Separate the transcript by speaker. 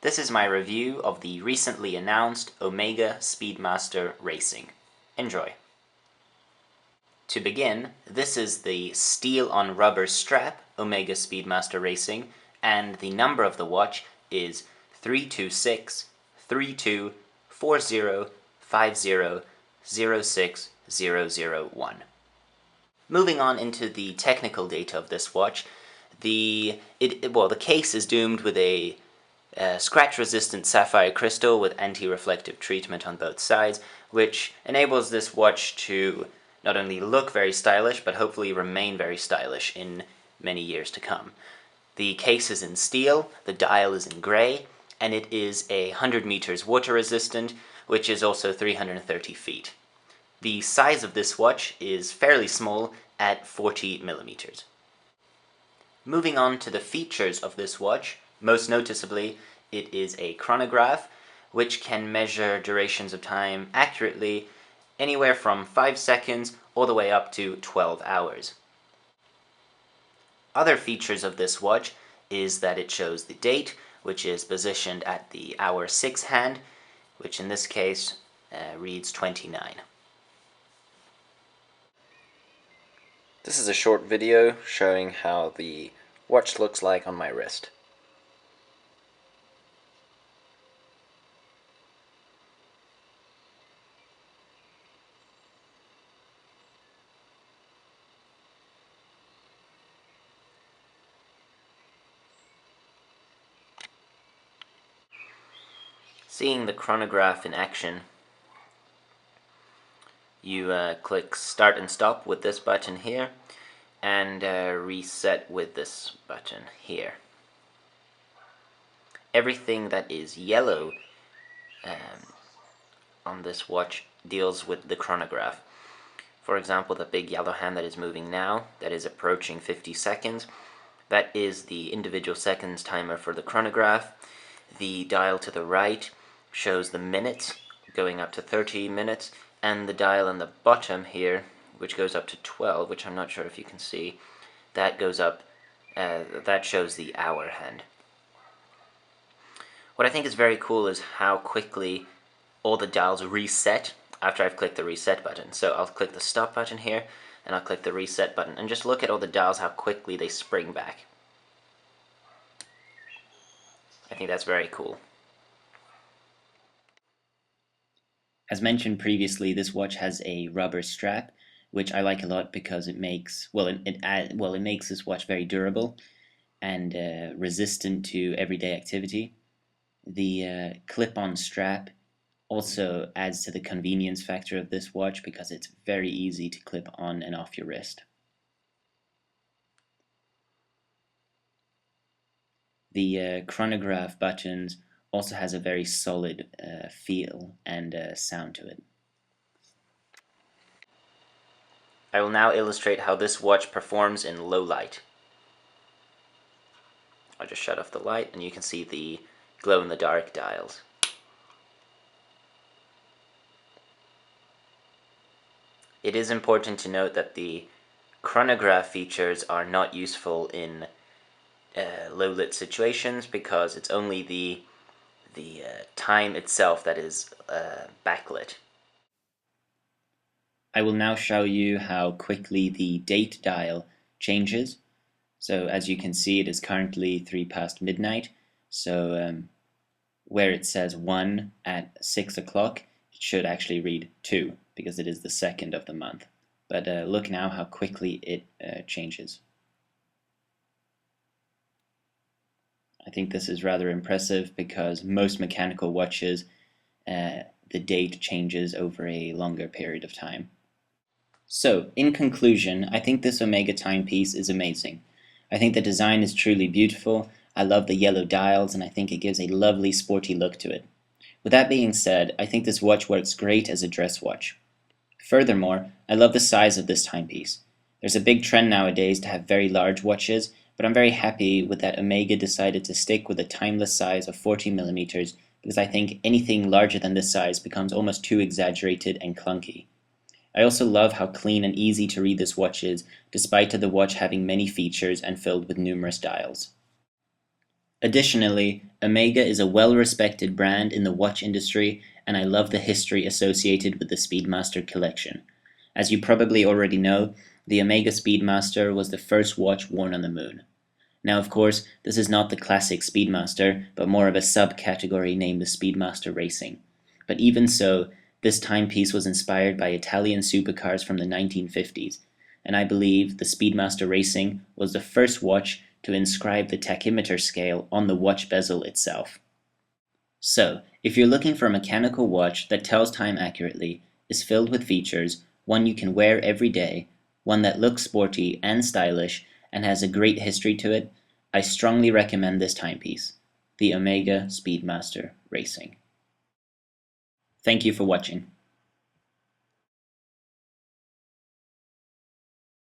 Speaker 1: This is my review of the recently announced Omega Speedmaster Racing. Enjoy. To begin, this is the steel on rubber strap Omega Speedmaster Racing, and the number of the watch is 326 32 40 50 06001. Moving on into the technical data of this watch, the case is doomed with a scratch-resistant sapphire crystal with anti-reflective treatment on both sides, which enables this watch to not only look very stylish, but hopefully remain very stylish in many years to come. The case is in steel, the dial is in grey, and it is 100 meters water resistant, which is also 330 feet. The size of this watch is fairly small at 40 millimeters. Moving on to the features of this watch, most noticeably, it is a chronograph, which can measure durations of time accurately, anywhere from 5 seconds all the way up to 12 hours. Other features of this watch is that it shows the date, which is positioned at the hour 6 hand, which in this case reads 29.
Speaker 2: This is a short video showing how the watch looks like on my wrist.
Speaker 1: Seeing the chronograph in action, you click start and stop with this button here, and reset with this button here. Everything that is yellow on this watch deals with the chronograph. For example, the big yellow hand that is moving now, that is approaching 50 seconds, that is the individual seconds timer for the chronograph. The dial to the right shows the minutes, going up to 30 minutes, and the dial on the bottom here, which goes up to 12, which I'm not sure if you can see, that goes up, that shows the hour hand. What I think is very cool is how quickly all the dials reset after I've clicked the reset button. So I'll click the stop button here, and I'll click the reset button, and just look at all the dials, how quickly they spring back. I think that's very cool. As mentioned previously, this watch has a rubber strap, which I like a lot because it makes it makes this watch very durable and resistant to everyday activity. The clip-on strap also adds to the convenience factor of this watch because it's very easy to clip on and off your wrist. The chronograph buttons also has a very solid feel and sound to it. I will now illustrate how this watch performs in low light. I'll just shut off the light and you can see the glow-in-the-dark dials. It is important to note that the chronograph features are not useful in low-lit situations because it's only the time itself that is backlit. I will now show you how quickly the date dial changes. So as you can see, it is currently 3 past midnight. So where it says 1 at 6 o'clock, it should actually read 2 because it is the 2nd of the month. But look now how quickly it changes. I think this is rather impressive because most mechanical watches, the date changes over a longer period of time. So, in conclusion, I think this Omega timepiece is amazing. I think the design is truly beautiful. I love the yellow dials and I think it gives a lovely sporty look to it. With that being said, I think this watch works great as a dress watch. Furthermore, I love the size of this timepiece. There's a big trend nowadays to have very large watches, but I'm very happy with that Omega decided to stick with a timeless size of 40 millimeters because I think anything larger than this size becomes almost too exaggerated and clunky. I also love how clean and easy to read this watch is, despite the watch having many features and filled with numerous dials. Additionally, Omega is a well-respected brand in the watch industry, and I love the history associated with the Speedmaster collection. As you probably already know, the Omega Speedmaster was the first watch worn on the moon. Now, of course, this is not the classic Speedmaster, but more of a subcategory named the Speedmaster Racing. But even so, this timepiece was inspired by Italian supercars from the 1950s, and I believe the Speedmaster Racing was the first watch to inscribe the tachymeter scale on the watch bezel itself. So, if you're looking for a mechanical watch that tells time accurately, is filled with features, one you can wear every day, one that looks sporty and stylish, and has a great history to it, I strongly recommend this timepiece, the Omega Speedmaster Racing. Thank you for watching.